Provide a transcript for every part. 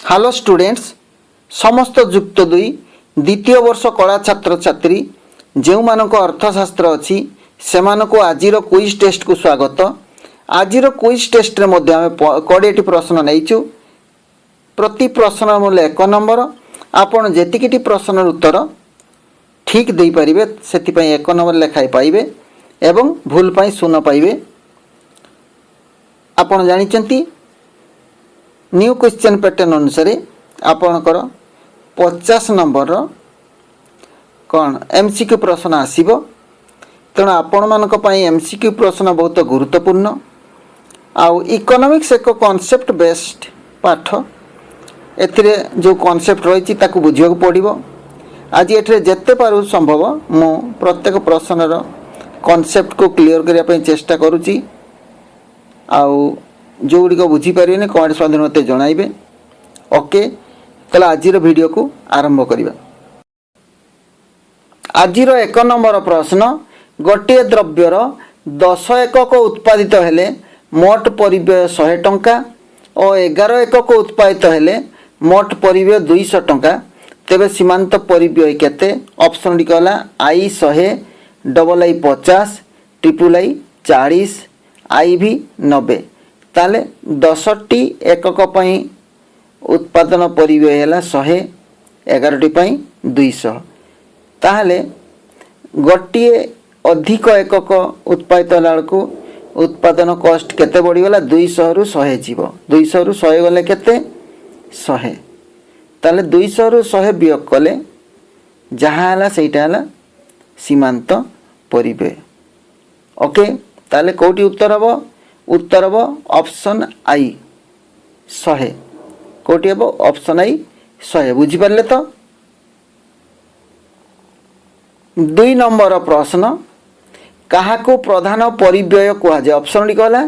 Hello students समस्त जुक्त दुई द्वितीय वर्ष कला छात्र छात्री जो मानक अर्थशास्त्र अच्छी से आज क्विज टेस्ट को स्वागत। आज क्विज टेस्ट रे आम 20 प्रश्न नहींचु। प्रति प्रश्न मूल्य 1 नंबर। आपड़ जी प्रश्न उत्तर ठीक दे पारे से 1 नंबर लेखाएं पाइबे एवं भूल पाई 0 पाइबे। आपड़ जानी न्यू क्वेश्चन पैटर्न अनुसार आपणकर 50 नंबर कौन एमसीक्यू प्रश्न आसीबो। तेणु आपण मानक पई एमसीक्यू प्रश्न बहुत गुरुत्वपूर्ण। आउ इकोनॉमिक्स एक कॉन्सेप्ट बेस्ड पाठ। एथिरे जो कॉन्सेप्ट रही ताकू बुझिया पड़ो। आज एठरे जेते पारु संभव मु प्रत्येक प्रश्नर कॉन्सेप्ट को क्लियर करने पे चेष्टा करुच्ची। आउ जो गुड़िक बुझीपारे कमेंट स्वाधीन मत जनइबे। ओके ताले आज वीडियो को आरंभ करिबा। आज 1 नंबर प्रश्न गोटे द्रव्यर 10 एकक उत्पादित हेले मोट परिव्यय 100 टंका और 11 एकक उत्पादित हेले मोट परिव्यय 200 टंका। तेबे सीमांत परिव्यय केते? ऑप्शन डी कहला आई 100, डबल आई 50, ट्रिपल आई 40, आई भी 90। ताले 10टी एकक पई उत्पादन परिव्यय है 100, 11टी पई 200। ताले गोटे अधिक एकक उत्पादित होलाको उत्पादन कॉस्ट केते बढ़ीगला? 200 रु 100 जीव। 200 रु 100 गले केते? 100। ताले 200 रु 100 वियोग कले जहाँ हला सेटा हला सीमांत परिव्यय। ओके ताले कोटी उत्तर हबो? उत्तर हम ऑप्शन आई 100। कोटी हम ऑप्शन आई 100। बुझीपारे तो? 2 नंबर प्रश्न क्या प्रधान परिव्यय कहुए? ऑप्शन डी कहला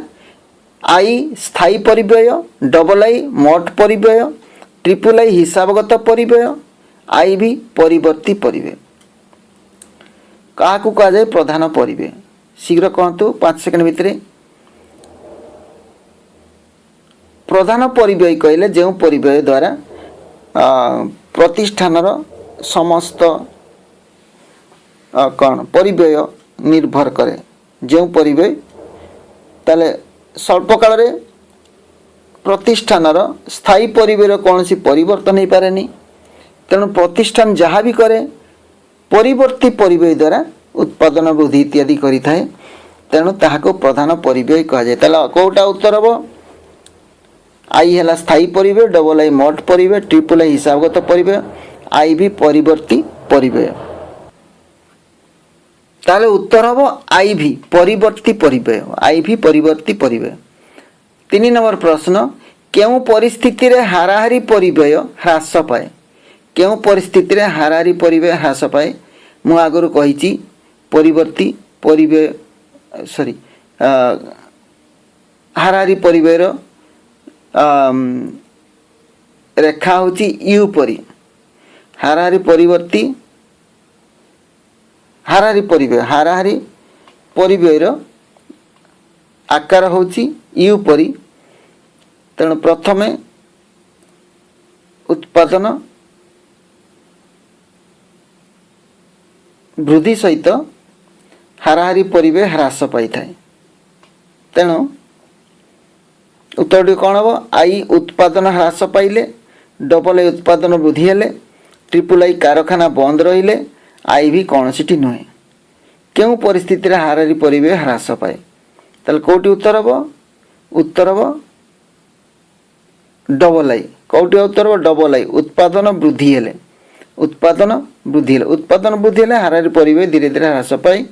आई स्थायी परिव्यय, डबल आई मोट परिव्यय, ट्रिपल आई हिसाबगत परिव्यय, आई भी परिवर्ती परिव्यय। क्या कहुए प्रधान परिव्यय? शीघ्र कहतु 5 सेकंड भितर। प्रधान परिव्यय कहले जो परिव्यय द्वारा प्रतिष्ठानर समस्त कौन परिव्यय निर्भर करे। जो परिव्यय ताले स्वल्प काल रे प्रतिष्ठानर स्थायी परिव्यय कौन सी परिवर्तन हो पारे नहीं। तेणु प्रतिष्ठान जहाँ भी करे परिवर्ती परिव्यय द्वारा उत्पादन वृद्धि इत्यादि करि थाए। तेणु ताहाको प्रधान परिव्यय कहा जाए। ताला कोटा उत्तर हबो? आई है स्थायी परिव्यय, डबल आई मोट परिव्यय, ट्रिपल आई हिसाबगत परिव्यय, आई भी परिवर्ती परिव्यय। ताले उत्तर हम आई भी परिवर्ती परिव्यय। आई भी परिवर्ती परिव्यय। 3 नंबर प्रश्न केउ परिस्थिति रे हाराहारी परिव्यय ह्रास पाए? केउ परिस्थिति रे हाराहारी परिव्यय ह्रास पाए? मु आगरु कहिची परिवर्ती परिव्यय सॉरी हाराहारी परिव्यय रेखा होची यू परी। हाराहारी परिवर्ती हाराहारी परिव्यय आकार होची यू परी। तेणु प्रथमे उत्पादन वृद्धि सहित हाराहारी परिव्यय ह्रास पाई थाए। तेणु उत्तर कौन हम? आई उत्पादन ह्रास पाइले, डबल आई उत्पादन वृद्धि हेले, ट्रिपल आई कारखाना बंद रहिले, आई भी कौन सी नुहे। क्यों परिस्थिति रे हाराहारी परिव्यय ह्रास पाए? ताले कोटी उत्तर हम? उत्तर हम डबल आई। कोटी उत्तर हम? डबल आई उत्पादन वृद्धि हेले। उत्पादन वृद्धि हेले उत्पादन वृद्धि हेले हाराहारी परिव्यय धीरे धीरे ह्रास पाए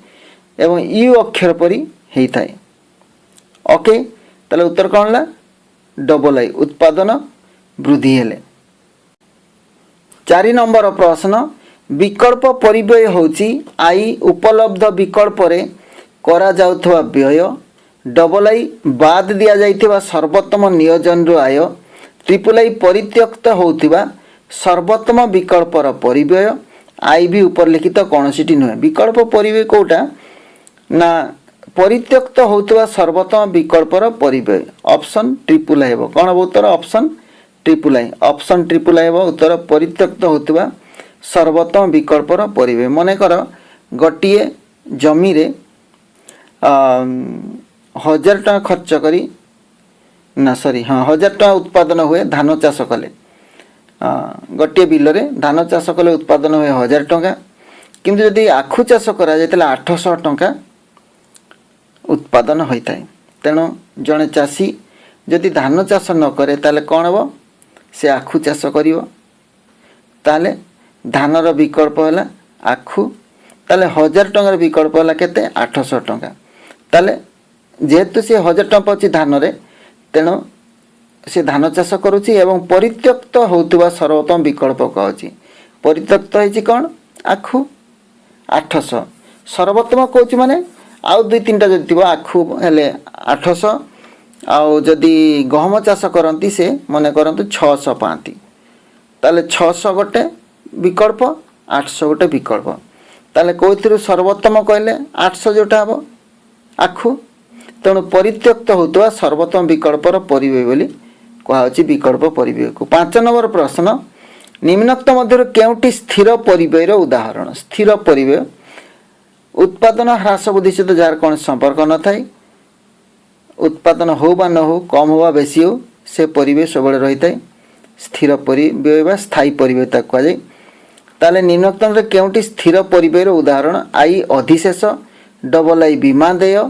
एवं यू अक्षर परी हेई थाए। ओके ताले उत्तर कौन ला? डबल आई उत्पादन वृद्धि हेले। 4 नंबर प्रश्न विकल्प परिव्यय होची आई उपलब्ध विकल्प रे करा जाउथवा व्यय, डबल आई बाद दिया जाइथिबा सर्वोत्तम नियोजन रो आय, ट्रिपल आई परित्यक्त होउथिबा सर्वोत्तम विकल्पर परिव्यय, आई भी ऊपर लिखित कौन सी नुहे। विकल्प परिव्यय कोटा ना परित्यक्त होउथवा सर्वोत्तम विकल्पर परिव्यय। ऑप्शन ट्रिपल आई हेबो। कोन उत्तर? Option triple I option triple I उत्तर परित्यक्त होता सर्वोत्तम विकल्पर परिवे मनकर गोटे जमी रे 1000 टଙ୍କା खर्च करी ना सॉरी हाँ 1000 टଙ୍କା उत्पादन हुए धान चाष कले गोटे बिल रे धान चाष कले उत्पादन हुए 1000 टଙ୍କା किंतु जदि आखु चाष करा जायतला 800 टଙ୍କା उत्पादन होता है तेणु जड़े चाषी जदि धान चाष न करे ताले कौन हम से आखु चाष करिवो ताले धानर विकल्प है आखु ताले 1000 टंकार विकल्प है केते 800 टंका ताले जेहेतु से 1000 टंका पाची धान रे तेणु से धान चाष करुच्ची एवं परित्यक्त होउतबा सर्वोत्तम विकल्प कहूँ परित्यक्त होइछि कौन आखु 800 सर्वोत्तम कहूँ माने आउ 2-3टा जदि थिबो आखु हेले 800 आउ जदि गहम चाष करती से मन करंतु 600 पाती ताले 600 गोटे विकल्प 800 गोटे विकल्प ताले कोइथिरु सर्वोत्तम कहले 800 जोटा हम आखु तेणु परित्यक्त होता सर्वोत्तम विकल्पर परिव्यय बोली कहुच्छी विकल्प परिव्यय को 5 नंबर प्रश्न निम्नोक्त मध्य केउटी स्थिर परिव्ययर उदाहरण स्थिर परिव्यय उत्पादन ह्रास वृद्धि सहित जार कौन संपर्क न थाए उत्पादन हो बा न हो कम हो बा बेसी हो से परिव्यय सब रही है स्थिर परिव्यय बा स्थायी परिव्यय कहुए ताले निम्नोक्त केउटी स्थिर परिव्ययर उदाहरण आई अधिशेष डबल आई बीमा देय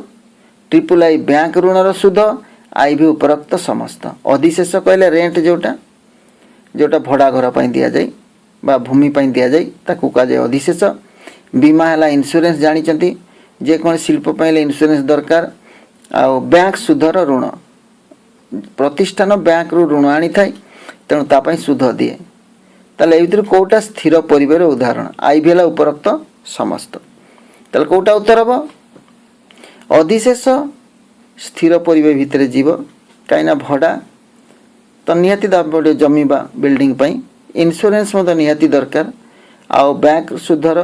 ट्रिपल आई बैंक ऋणर सुध आई भी उपरोक्त समस्त अधिशेष कहले रेंट जोटा जोटा भड़ा घर पर दि जाए बा भूमि पर दि जाए ताकू कहुए अधिशेष बीमा है इन्शुरेंस जानी जेको शिल्प इन्शुरेंस दरकार आउ बैंक सुधर ऋण प्रतिष्ठान बैंक रु ऋण आनी थाए तेणु तापाई सुध दिए ताले ए भितर कोटा स्थिर परिव्ययर उदाहरण आई भी है उपरोक्त समस्त ताले कोटा उत्तर हम अधिशेष स्थिर परिव्यय भितर जीव कहीं भड़ा तो निहाती दाम पड़े जमी बा बिल्डिंग पाई इन्शुरेंस मत निहाती दरकार आउ बैंक सुधर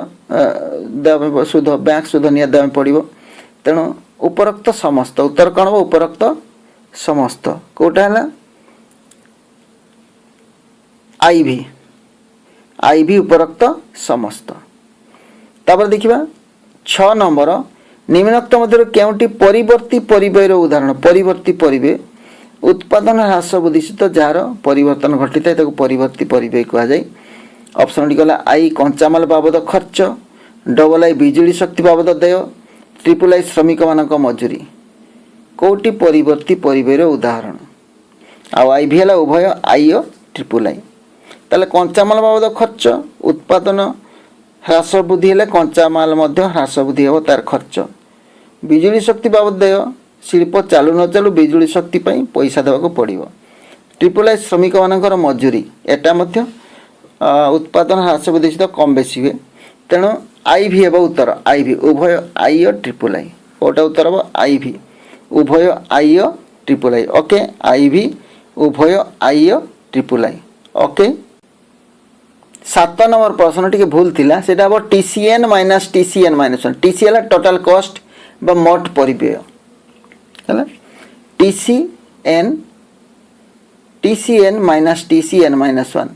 सुध बैंक सुध निहाती दाम पड़ो तेणु उपरोक्त समस्त उत्तर कौन हम उपरोक्त समस्त कोटा है आई भी उपरोक्त समस्त तापर देखिबा 6 नंबर निम्नोक्त मध्य केउटी परिवर्ती परिव्ययर उदाहरण परिवर्ती परिव्यय उत्पादन ह्रास वृद्धि सहित जार परिवर्तन घटी था परिवर्ती परिव्यय कहुए ऑप्शन डी गला आई कंचामाल बाबद खर्च डबल आई बिजुली शक्ति बाबद देय ट्रिपल आई श्रमिक मानक मजूरी कोटी परिवर्ती परिव्ययर उदाहरण आउ आई भी है उभय आई और ट्रिपल आई ताले कंचामाल बाबद खर्च उत्पादन ह्रास वृद्धि है कंचामाल ह्रास वृद्धि हे तार खर्च बिजुली शक्ति बाबद देय शिल्प चालू न चालू बिजुली शक्ति पाई पैसा देवाक पड़ो ट्रिपल आई श्रमिक मानकर मजूरी एटा मध्य उत्पादन ह्रास वृद्धि सहित कम बेसी हुए तेणु आई भी हे उत्तर आई भी उभय आई और ट्रिपल आई कोटा उत्तर हम आई भी उभय आई और ट्रिपल आई ओके आई भी उभय आई और ट्रिपल आई ओके 7 नंबर प्रश्न टी भूल थिला सेटा हम TCN minus TCN minus 1 TC है टोटाल कॉस्ट बा मोट परिव्यय है TCN minus TCN minus 1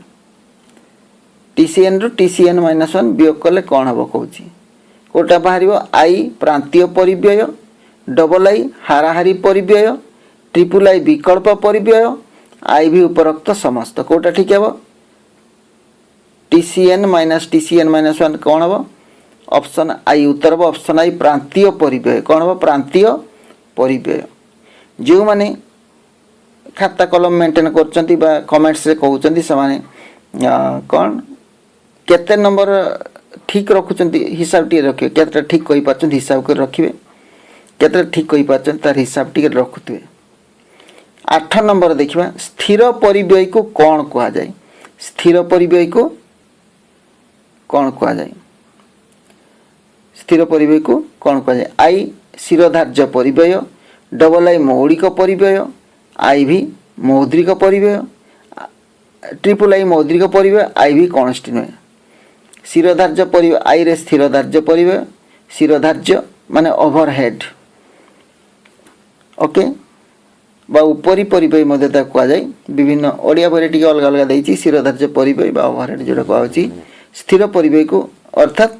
TCN रु टीसीएन माइनस 1 वियोग कले कौन हम कहूँ कोटा बाहर आई प्रांतीय परिव्यय डबल आई हाराहारी परिव्यय ट्रिपल आई विकल्प परिव्यय आई भी उपरोक्त समस्त कोटा ठीक है टीसीएन माइनस 1 कौन हम ऑप्शन आई उत्तर हम ऑप्शन आई प्रांतीय परिव्यय कौन हम प्रांतीय परिव्यय जो माने खाता कलम मेंटेन करचंती बा कमेंट्स रे कहउचंती समाने कौन केते नंबर ठीक रखुचंती हिसाब टी रखिए केते ठीक कहि पाचंती हिसाब कर रखिबे केते ठीक कहि पाचंती तार हिसाब टी रखुतबे 8 नंबर देखिबा स्थिर परिव्यय को कौन कहा जाए स्थिर परिव्यय को कौन कहा जाए स्थिर परिव्यय को कौन कहा जाए आई शिरोधार्य परिव्यय डबल आई मौलिक परिव्यय आई भी मौद्रिक परिव्यय ट्रिपल आई मौद्रिक परिव्यय आई भी कॉन्स्टिन्यूए शिरोधार्य परिव्यय आई रे स्थिरोधार्य परिव्यय शिरोधार्य माने ओवरहेड ओके बा उपरी परिबय मध्य ताकु कहा जाय विभिन्न ओडिया बरे टिके अलग अलग देछि शिरोधार्य परिबय बा ओवरहेड जोटा कहउछि स्थिर परिबय को अर्थात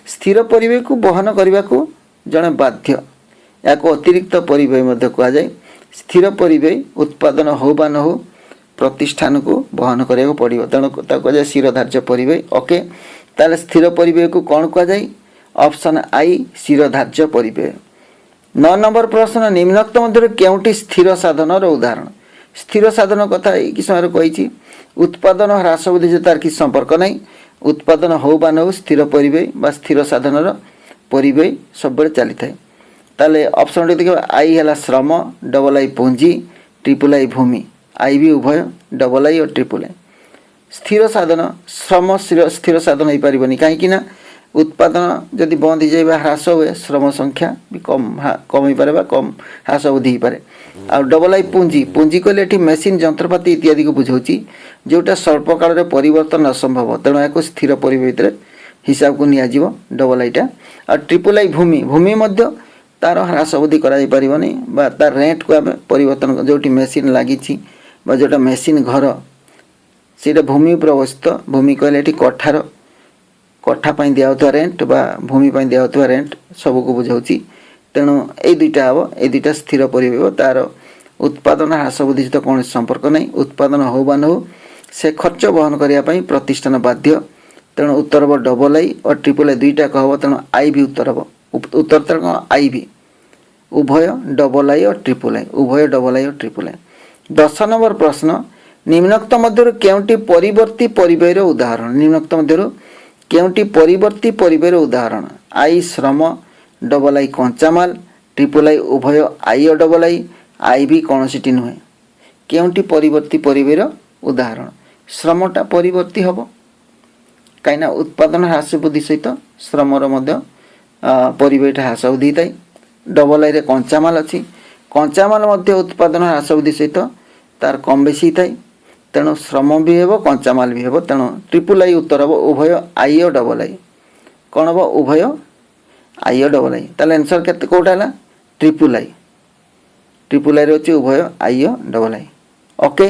स्थिर परिबय को वहन करबा को जणे बाध्य याको अतिरिक्त परिबय मध्य कहा जाय स्थिर परिबय उत्पादन हो बा न हो प्रतिष्ठान को वहन करबा पड़िबो तेणु ताकु कहा जाय शिरोधार्य परिबय ओके ताले स्थिर परिबय को कोन कहा जाय ऑप्शन आई शिरोधार्य परिबय 9 नंबर प्रश्न निम्नोक्त मध्य केउटी स्थिर साधन उदाहरण स्थिर साधन कथा कि समय कही उत्पादन ह्रास वृद्धि जो तार कि संपर्क नहीं उत्पादन हो बा न हो स्थिर परिबय बा स्थिर साधन परिबय सब चली थाए ताले ऑप्शन डी देखिए आई है श्रम डबल आई पुंजी ट्रिपल आई भूमि आई भी उभय डबल आई और ट्रिपल आई स्थिर साधन श्रम स्थिर साधन हो पारिबनी कहीं उत्पादन जदि बंद हो जाए ह्रास हुए श्रम संख्या भी कम हो पारे कम ह्रास वृद्धि हो पारे आ डबल आई पुंजी पुंजी कहले ये मेसीन जंत्रपाति इत्यादि को बुझाऊँ जोटा स्वल्प काल में परिवर्तन असंभव तेणु या स्थिर परिबय हिसाब को नियाजिव डबल आईटा आ ट्रिपल आई भूमि भूमि मध्य तार ह्रास वृद्धि कराई बा तार रेंट को आम परिवर्तन जोटी मेसीन लगी जोटा मेसीन घर से भूमि उपर अवस्थित भूमि कहले ये कठार कठा पाई दिया रेंट बा भूमि पाई दिया रेंट सब को बुझाऊँ तेणु ये दुईटा हम ये दुईटा स्थिर परिबय तार उत्पादन ह्रास वृद्धि सहित कौन संपर्क नहीं उत्पादन हो बा न हो से खर्च वहन करने प्रतिष्ठान बाध्य तेणु उत्तर हम डबल आई और ट्रिपल आई दुईटा कह तेणु आई भी उत्तर हम उत्तर तर कौन आई भी उभय डबल आई और ट्रिपल आई उभय डबल आई और ट्रिपल आई 10 नंबर प्रश्न निम्नोक्त मध्य केउटी परिवर्ती परिबयर उदाहरण निम्नोक्त मध्य केउटी परिवर्ती परिबयर उदाहरण आई श्रम डबल आई कंचामाल ट्रिपल आई उभय आई और डबल आई भी कौन सी नुहे केउटी परिवर्ती परिबयर उदाहरण श्रमटा परिवर्ती हम कहीं उत्पादन ह्रास वृद्धि सहित श्रमर परिबयटा ह्रास वृद्धि थाए डबल आई कंचामाल अच्छी कंचामाल उत्पादन ह्रास वृद्धि सहित तार कम बेसी थाए तेणु श्रम भी हे कंचामाल भी हे तेणु ट्रिपल आई उत्तर हम उभय आई और डबल आई कौन हम उभय आई और डबल आई ताले आंसर के कौटा है ट्रिपल आई अच्छी उभय आई और डबल आई ओके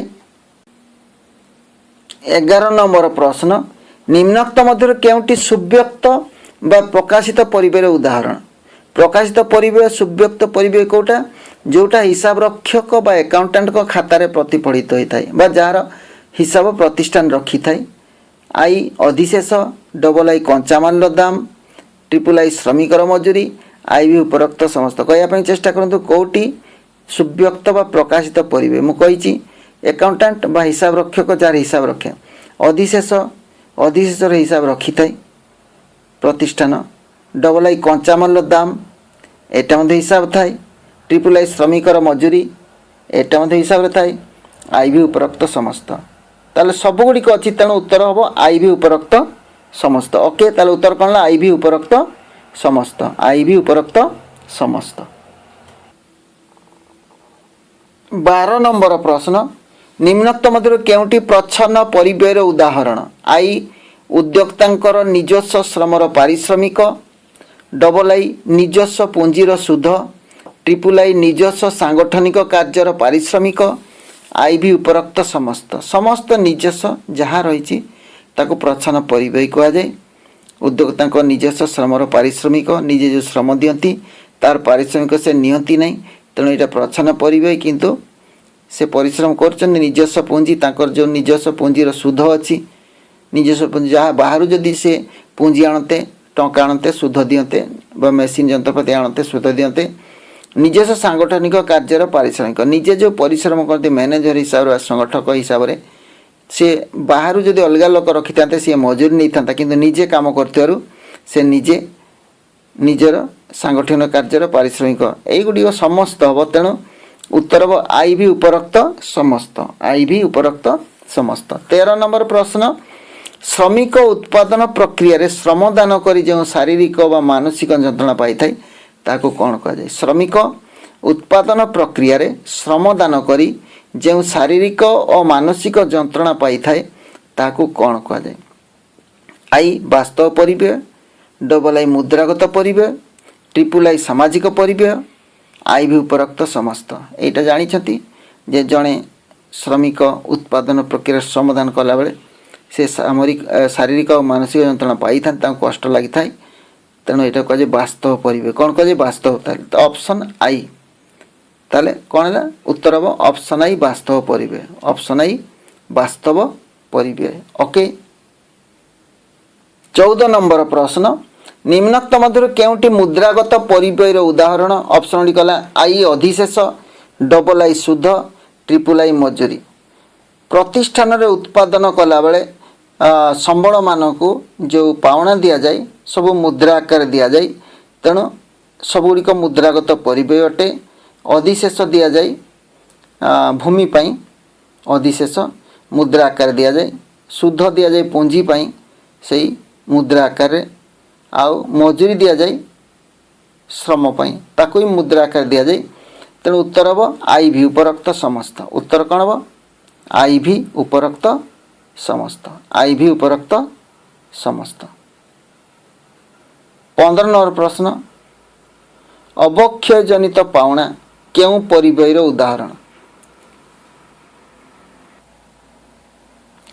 11 नंबर प्रश्न निम्नोक्त मध्य केउटी सुव्यक्त बा प्रकाशित परिबयर उदाहरण प्रकाशित परिबय सुव्यक्त परिबय कौटा जोटा हिसाब रक्षक बा एकाउंटेंट को खातार प्रतिफलित होता है जार हिसाब प्रतिष्ठान रखी थाए आई अधिशेष डबल आई कंचामाल दाम ट्रिपल आई श्रमिकर मजूरी आई भी उपरोक्त समस्त कहवाई चेष्टा करूँ कौटी सुव्यक्त बा प्रकाशित परिबय मुझे एकाउंटेंट बा हिसाब रक्षक जार हिसाब रखे अधिशेष अधिशेषर हिसाब रखी थाए प्रतिष्ठान डबल आई कंचामाल दाम एटा हिसाब थाए ट्रिपल आई श्रमिकर मजूरी एटा हिसाब थाए आई भी उपरोक्त समस्त ताले सबगुड़िक अच्छी तेणु उत्तर हम आई भी उपरोक्त समस्त ओके ताले उत्तर कौन आई भी उपरोक्त समस्त आई भी उपरोक्त समस्त 12 नंबर प्रश्न निम्नोक्त मध्य केउटी प्रच्छन्न परिबयर उदाहरण आई उद्योक्तांकर निजस्व श्रमर पारिश्रमिक डबल आई निजस्व पुंजीर सुध ट्रिपल आई निजस्व सांगठनिक कार्यर पारिश्रमिक आई भी उपरोक्त समस्त समस्त निजस्व जहाँ रही प्रच्छन्न परिबय कह जाए उद्योक्ता निजस्व श्रमर पारिश्रमिक निजे जो श्रम दियंती तार पारिश्रमिक से नियंती नहीं तेणु यहाँ प्रच्छन्न परिबय किंतु से परिश्रम कर निजस्व पुंजी तांकर जो निजस्व पुंजीर सुध अच्छी निजस्व पुंजी जहाँ बाहर जदि से पुंजी आणते टंका आणते सुध दियंते बा मेसीन जंत्रपाति आणते सुध दियंते निजस्व सांगठनिक कार्यर पारिश्रमिक निजे जो परिश्रम करते मैनेजर हिसाब से संगठक हिसाब से सी बाहर जदि अलग लोक रखी था सी मजूरी नहीं था कि निजे कम कर से निजे निजर सांगठनिक कार्यर पारिश्रमिक यही समस्त हम तेणु उत्तर हम आई भी उपरोक्त समस्त आई भी उपरोक्त समस्त 13 नंबर प्रश्न श्रमिक उत्पादन प्रक्रिया श्रमदान कर जो शारीरिक व मानसिक जंत्रणा पाई थाए ताको कौन कह जाए श्रमिक उत्पादन प्रक्रिया श्रमदान करी जो शारीरिक और मानसिक जंत्रणा पाई थाए ताको कौन कह जाए आई वास्तव परिबय डबल आई मुद्रागत परिबय ट्रिपल आई सामाजिक परिबय आई भी उपरोक्त समस्त यहाँ जानी जे जड़े श्रमिक उत्पादन प्रक्रिया समाधान कला बेले से शारीरिक और मानसिक जंत्रणा पाई था कष्ट लगी था तेणु यहाँ कहे बास्तव परिवेश कौन कहे बास्तव तो ऑप्शन आई ताले कौन है उत्तर हम ऑप्शन आई बास्तव परिवेश ऑप्शन आई बास्तव परिवेश ओके 14 नंबर प्रश्न निम्नोक्त मध्य केउटी मुद्रागत परिव्ययर उदाहरण ऑप्शन डी कला आई अधिशेष डबल आई सुध ट्रिपल आई मजूरी प्रतिष्ठान रे उत्पादन कला बेले संबल मानक जो पावना दि जाए सब मुद्रा आकार दि जाए तेणु सबुड़िक मुद्रागत परिव्यय अटे अधिशेष दि जाए भूमि पाई अधिशेष मुद्रा आकार दि जाए सुध दि जाए पुंजी पाई से मुद्रा आकार आउ मजूरी दि जाए श्रम पाई ताकू मुद्रा आकार दि जाए तेणु उत्तर हम आई भी उपरोक्त समस्त उत्तर कौन हम आई भी उपरोक्त समस्त आई भी उपरोक्त समस्त 15 नंबर प्रश्न अवक्षय जनित पावना केउ परिव्ययर उदाहरण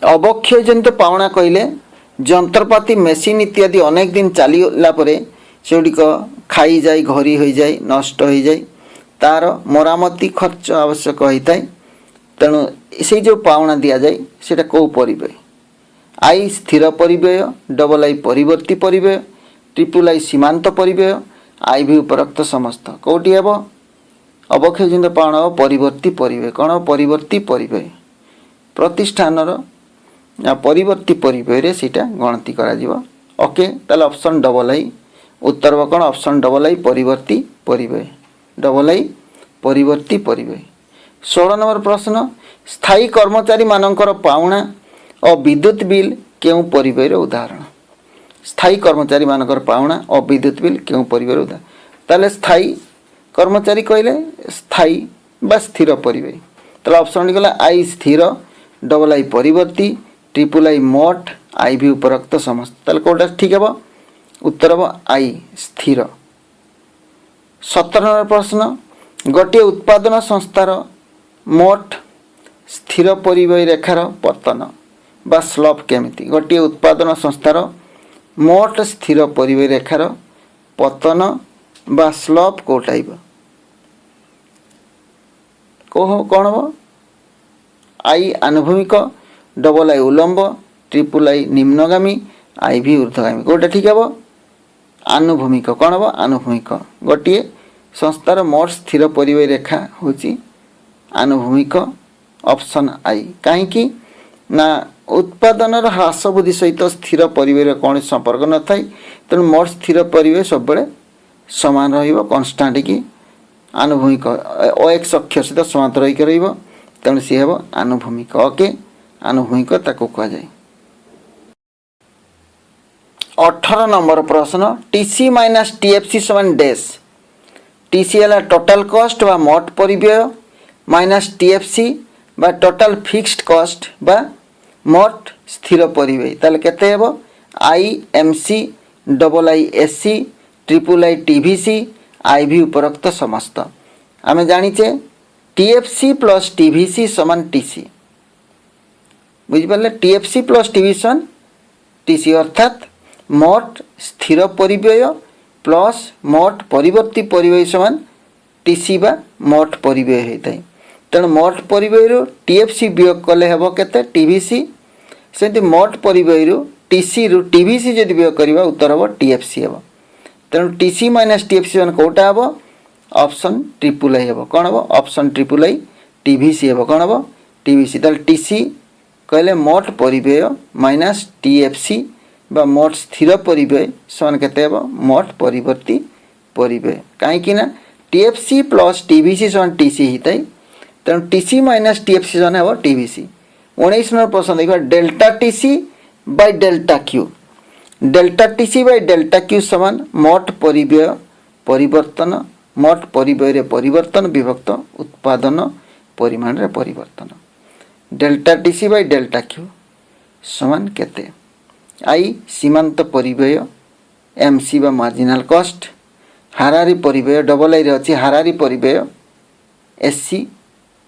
अवक्षय जनित पावना कहले जंत्रपाति मेसीन इत्यादि अनेक दिन चलीला सेगुड़िक खाई जाए घरी हो जाए नष्ट हो जाए तार मरामती खर्च आवश्यक होता है तेणु से जो पावना दि जाए से कौ परिव्यय आई स्थिर परिव्यय डबल आई परिवर्ती परिव्यय ट्रिपल आई सीमांत परिव्यय आई भी उपरोक्त समस्त कौटी हे अवक्षय जनित पावना परिवर्ती परिव्यय कौन परिवर्ती परिव्यय प्रतिष्ठान परिवर्ती परिव्यय सेटा गणति करा ओके ताले ऑप्शन डबल आई उत्तर कौन ऑप्शन डबल आई परिवर्ती परिव्यय डबल आई परिवर्ती परिव्यय 16 नंबर प्रश्न स्थायी कर्मचारी मानकर पावना और विद्युत बिल केउ परिव्ययर उदाहरण स्थायी कर्मचारी मानकर पावना और विद्युत बिल केउ परिव्ययर उदाहरण ताले स्थायी कर्मचारी कहले स्थायी बा स्थिर परिव्यय ताले ऑप्शन गला आई स्थिर डबल आई परिवर्ती ट्रिपल आई मोट आई भी उपरोक्त समस्त ताले कोटा ठीक है उत्तर हम आई स्थिर 17 नंबर प्रश्न गोटे उत्पादन संस्थार मोट स्थिर परिव्यय रेखार पतन बा स्लप केमिति गोटे उत्पादन संस्थार मोट स्थिर परिव्यय रेखार पतन बा स्लप कोटाइब कौन हम आई आनुभूमिक डबल आई उलंब ट्रिपल आई निम्नगामी आई भी ऊर्ध्वगामी गोटे ठीक है आनुभूमिक कौन हम आनुभूमिक गोटे संस्थार मोट स्थिर परिव्यय रेखा होची आनुभूमिक ऑप्शन आई कहीं ना उत्पादन ह्रास वृद्धि सहित स्थिर परिव्यय कौन संपर्क न था तेणु मोट स्थिर परिव्यय सब सामान रनस्टाट कि आनुभूमिक अक्ष अक्षर सहित समांतर होकर तेणु सी हे आनुभूमिक ओके आनुभूमिक ताको कह जाए 18 नंबर प्रश्न टीसी माइनस टीएफसी समान डैश टीसी है टोटाल कॉस्ट बा मोट परिव्यय माइनस टीएफसी बा टोटाल फिक्स्ड कॉस्ट बा मोट स्थिर परिव्यय ताले केते हेबो I MC double I SC triple I TVC I भी उपरोक्त समस्त आमे जानिचे टीएफसी प्लस टीवीसी समान टीसी बुझिपारे टीएफसी प्लस टीवीसी समान टीसी अर्थात मोट स्थिर परिव्यय प्लस मोट परिवर्ती परिव्यय समान टीसी बा मोट परिव्यय होता है तेणु मोट परिव्यय टीएफसी वियोग कले हेब केते टीवीसी से मोट परिव्यय टीसी रु टीवीसी जदि वियोग करवा उत्तर हम टीएफसी हेब तेणु टीसी माइनस टीएफसी मान कोटा हम ऑप्शन ट्रिपल आई हेब कौन हम ऑप्शन ट्रिपल आई टीवीसी हेब कौन हम टीवीसी ताले टीसी कहले मोट परिव्यय माइनस टीएफसी बा मोट स्थिर परिव्यय समान केते हेब मोट परिवर्ती परिव्यय कहीं ना टीएफसी प्लस टीवीसी समान टीसी होता है तेणु टीसी माइनस टीएफसी समान हेब टीवीसी 19 नंबर प्रश्न देखा delta TC bye delta Q delta TC bye delta Q समान मोट परिव्यय परिवर्तन मोट परिव्यय परिवर्तन विभक्त उत्पादन परिमाण रे परिवर्तन delta TC bye delta Q समान केते आई सीमांत परिव्यय एमसी बा मार्जिनाल कॉस्ट हारारी परिव्यय डबल आई रे अछि हारारी परिव्यय SC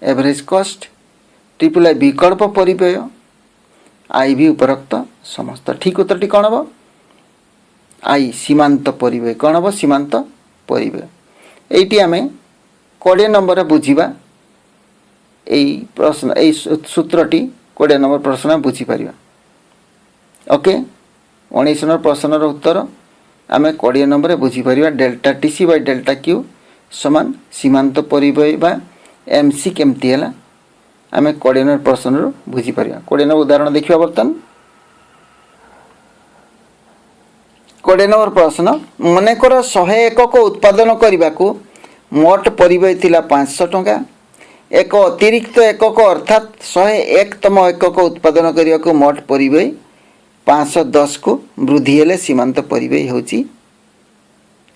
average cost triple I विकल्प परिव्यय आई भी उपरोक्त समस्त ठीक उत्तर टी कौन हम आई सीमांत परिव्यय कौन हम सीमांत परिव्यय एटी आम 20 नंबर बुझा यही प्रश्न यही सूत्रटी 20 नंबर प्रश्न बुझीपर ओके 19 नंबर प्रश्नर उत्तर आम 20 नंबर बुझीपर delta T C by delta Q समान सीमांत परिव्यय बा एम सी केमती है आम 20 नंबर प्रश्न बुझीपर 20 नंबर उदाहरण देखा बर्तमान 20 नंबर प्रश्न मनकर 100 एकक उत्पादन करने को मोट परिव्यय थिला 500 टंका एक अतिरिक्त एकक अर्थात 101तम एकक उत्पादन करने को मोट परिव्यय 510 को वृद्धि हेले सीमांत परिव्यय होची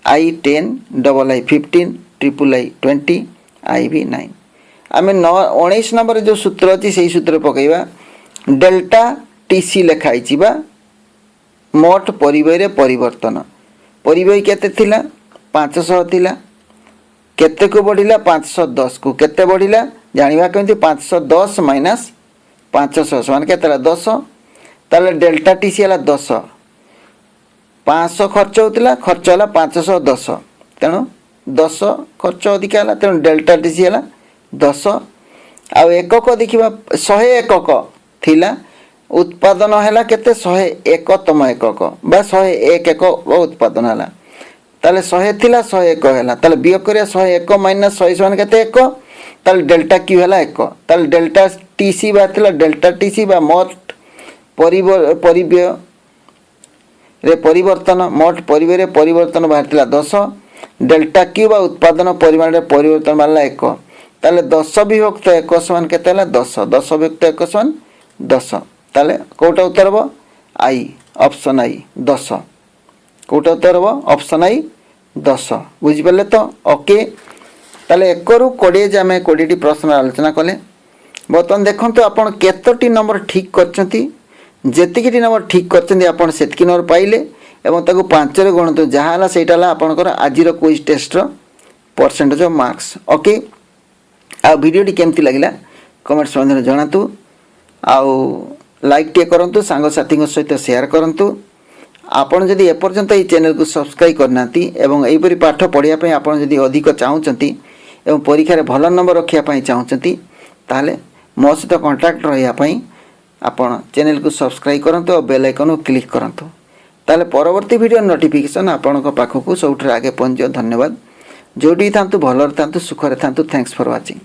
आई 10 डबल आई 15 ट्रिपल आई 20 आई भी 9 आम 19 नंबर जो सूत्र अच्छी से सूत्र पकईवा डेल्टा टी सी लिखाई मोट परिव्यय परिवर्तन परिव्यय केते थिला 500 थिला केते को बढ़िला 510 को केते बढ़िला जानिबा केमती 510 माइनस 500 समान केतेला 10 ताले डेल्टा टी सी हला 10 500 खर्च होतिला खर्च हला 510 तेणु 10 खर्च अधिक हला तेणु डेल्टा टी सी हला 10 आ एकक देखिबा 100 एकक थिला उत्पादन है केते 101तम एकक बा 101 एकक उत्पादन है ताले 100 थिला 101 है ताले वियोग करिया 101 माइनस 100 समान केते 1 ताले डेल्टा क्यू है 1 ताले डेल्टा टीसी बा थिला डेल्टा टीसी बा मोट परिव्यय रे परिवर्तन मोट परिव्यय रे परिवर्तन बाहर थिला 10 डेल्टा क्यू बा उत्पादन परिमाण रे परिवर्तन बाहरला 1 ताले 10 विभक्त 1 समान केते हला 10 10 विभक्त 1 समान 10 ताले कोटा उत्तर हम आई ऑप्शन आई 10 कोटा उत्तर हम ऑप्शन आई 10 बुझिपारे तो ओके ताले 1 रु 20 जे आम 20 प्रश्न आलोचना कले बर्तमान देखो आपन केतोटी नंबर ठीक करछंती जेतिकी नंबर ठीक करछंती आपन सेतकी नंबर पाइले एवं ताको 5 रे गणतो जहा हला सेटा हला आपनकर आजिर क्विज टेस्ट रो परसेंटेज ऑफ मार्क्स ओके आ वीडियो टी केमती लागिला कमेंट्स माध्यम जणातु आउ लाइक टे करंतु सांग साथी सहित शेयर करंतु आपण जदि एपर्यंत ये चैनल को सब्सक्राइब करना एवं एहिपरि पाठ पढ़िया पई आपण जदि अधिक चाहूचंती एवं परीक्षा रे भल नंबर रखिया पई चाहूचंती ताले मो सहित कांटेक्ट रहिया पई आपण चैनल को सब्सक्राइब करंतु और बेल आइकन को क्लिक करंतु ताले परवर्ती वीडियो नोटिफिकेशन आपण को पाखकु सबुठ आगे पहुंच धन्यवाद जोडी थांतु भलर थांतु सुखरे थांतु थैंक्स फॉर वाचिंग।